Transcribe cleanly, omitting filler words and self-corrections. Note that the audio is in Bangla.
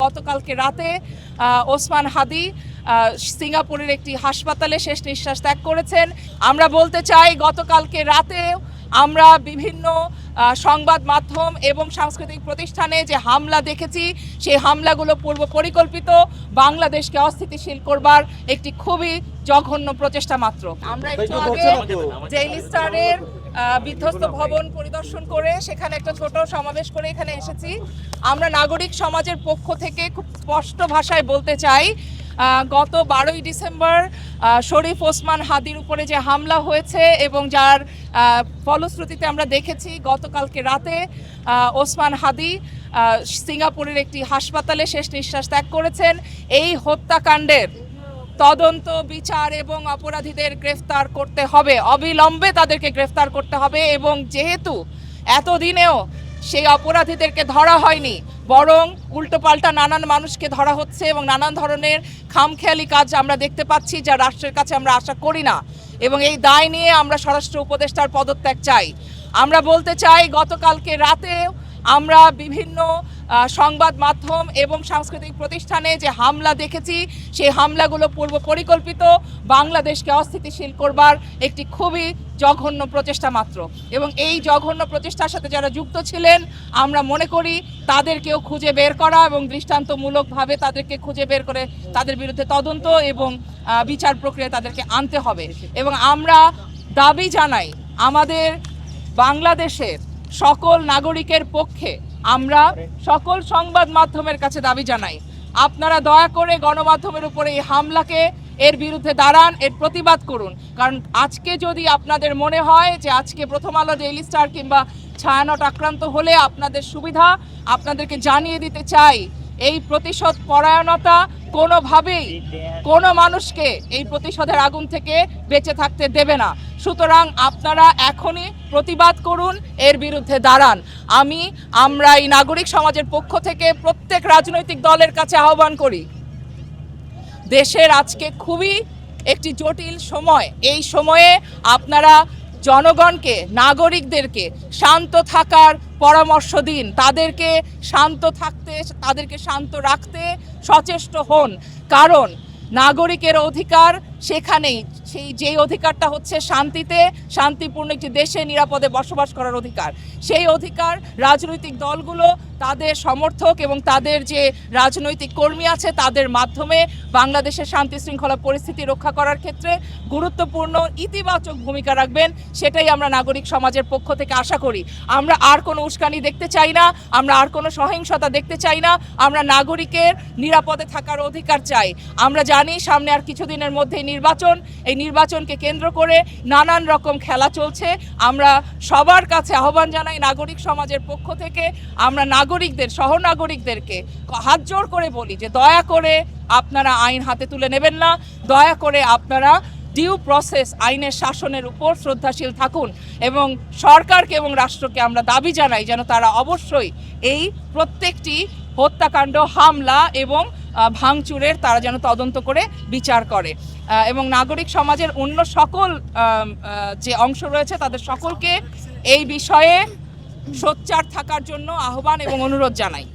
গতকালকে রাতে ওসমান হাদি সিঙ্গাপুরের একটি হাসপাতালে শেষ নিঃশ্বাস ত্যাগ করেছেন। আমরা বলতে চাই গতকালকে রাতে আমরা বিভিন্ন সংবাদ মাধ্যম এবং সাংস্কৃতিক প্রতিষ্ঠানে যে হামলা দেখেছি, সেই হামলাগুলো পূর্ব পরিকল্পিত, বাংলাদেশকে অস্থিতিশীল করবার একটি খুবই জঘন্য প্রচেষ্টা মাত্র। আমরা একটু আগে ডেইলি স্টারের বিধ্বস্ত ভবন পরিদর্শন করে সেখানে একটা ছোট সমাবেশ করে এখানে এসেছি। আমরা নাগরিক সমাজের পক্ষ থেকে খুব স্পষ্ট ভাষায় বলতে চাই, গত 12ই ডিসেম্বর শরীফ ওসমান হাদির উপরে যে হামলা হয়েছে এবং যার ফলশ্রুতিতে আমরা দেখেছি গতকালকে রাতে ওসমান হাদি সিঙ্গাপুরের একটি হাসপাতালে শেষ নিঃশ্বাস ত্যাগ করেছেন। এই হত্যাকাণ্ডের তদন্ত, বিচার এবং অপরাধীদের গ্রেফতার করতে হবে, অবিলম্বে তাদেরকে গ্রেফতার করতে হবে। এবং যেহেতু এতদিনেও সেই অপরাধীদেরকে ধরা হয়নি, বরং উল্টোপাল্টা নানান মানুষকে ধরা হচ্ছে এবং নানান ধরনের খামখেয়ালি কাজ আমরা দেখতে পাচ্ছি, যা রাষ্ট্রের কাছে আমরা আশা করি না। এবং এই দায় নিয়ে আমরা স্বরাষ্ট্র উপদেষ্টার পদত্যাগ চাই। আমরা বলতে চাই গতকালকে রাতে আমরা বিভিন্ন সংবাদ মাধ্যম এবং সাংস্কৃতিক প্রতিষ্ঠানে যে হামলা দেখেছি, সেই হামলাগুলো পূর্ব পরিকল্পিত, বাংলাদেশকে অস্থিতিশীল করবার একটি খুবই জঘন্য প্রচেষ্টা মাত্র। এবং এই জঘন্য প্রচেষ্টার সাথে যারা যুক্ত ছিলেন, আমরা মনে করি তাদেরকেও খুঁজে বের করা এবং দৃষ্টান্তমূলকভাবে তাদেরকে খুঁজে বের করে তাদের বিরুদ্ধে তদন্ত এবং বিচার প্রক্রিয়া তাদেরকে আনতে হবে। এবং আমরা দাবি জানাই আমাদের বাংলাদেশের সকল নাগরিকের পক্ষে, আমরা সকল সংবাদ মাধ্যমের কাছে দাবি জানাই, আপনারা দয়া করে গণমাধ্যমের উপরে এই হামলাকে এর বিরুদ্ধে দাঁড়ান, এর প্রতিবাদ করুন। কারণ আজকে যদি আপনাদের মনে হয় যে আজকে প্রথম আলো, ডেইলি স্টার কিংবা ছায়ানট আক্রান্ত হলে আপনাদের সুবিধা, আপনাদেরকে জানিয়ে দিতে চাই এই প্রতিশোধ পরায়ণতা কোনোভাবেই কোনো মানুষকে এই প্রতিশোধের আগুন থেকে বেঁচে থাকতে দেবে না। সুতরাং আপনারা এখনই প্রতিবাদ করুন, এর বিরুদ্ধে দাঁড়ান। আমরা এই নাগরিক সমাজের পক্ষ থেকে প্রত্যেক রাজনৈতিক দলের কাছে আহ্বান করি, দেশের আজকে খুবই একটি জটিল সময়। এই সময়ে আপনারা জনগণকে, নাগরিকদেরকে শান্ত থাকার পরামর্শ দিন, তাদেরকে শান্ত থাকতে, তাদেরকে শান্ত রাখতে সচেষ্ট হন। কারণ নাগরিকের অধিকার সেখানেই, যেই অধিকারটা হচ্ছে শান্তিতে, শান্তিপূর্ণ একটি দেশে নিরাপদে বসবাস করার অধিকার। সেই অধিকার রাজনৈতিক দলগুলো তাদের সমর্থক এবং তাদের যে রাজনৈতিক কর্মী আছে তাদের মাধ্যমে বাংলাদেশের শান্তি শৃঙ্খলা পরিস্থিতি রক্ষা করার ক্ষেত্রে গুরুত্বপূর্ণ ইতিবাচক ভূমিকা রাখবেন, সেটাই আমরা নাগরিক সমাজের পক্ষ থেকে আশা করি। আমরা আর কোনো উস্কানি দেখতে চাই না, আমরা আর কোনো সহিংসতা দেখতে চাই না। আমরা নাগরিকের নিরাপদে থাকার অধিকার চাই। আমরা জানি সামনে আর কিছুদিনের মধ্যেই নির্বাচন, এই নির্বাচনকে কেন্দ্র করে নানান রকম খেলা চলছে। আমরা সবার কাছে আহ্বান জানাই নাগরিক সমাজের পক্ষ থেকে, আমরা নাগরিকদের, সহনাগরিকদেরকে হাত জোড় করে বলি যে দয়া করে আপনারা আইন হাতে তুলে নেবেন না, দয়া করে আপনারা ডিউ প্রসেস, আইনের শাসনের উপর শ্রদ্ধাশীল থাকুন। এবং সরকারকে এবং রাষ্ট্রকে আমরা দাবি জানাই যেন তারা অবশ্যই এই প্রত্যেকটি হত্যাকাণ্ড, হামলা এবং ভাঙচুরের তারা যেন তদন্ত করে বিচার করে। এবং নাগরিক সমাজের অন্য সকল যে অংশ রয়েছে তাদের সকলকে এই বিষয়ে সোচ্চার থাকার জন্য আহ্বান এবং অনুরোধ জানাই।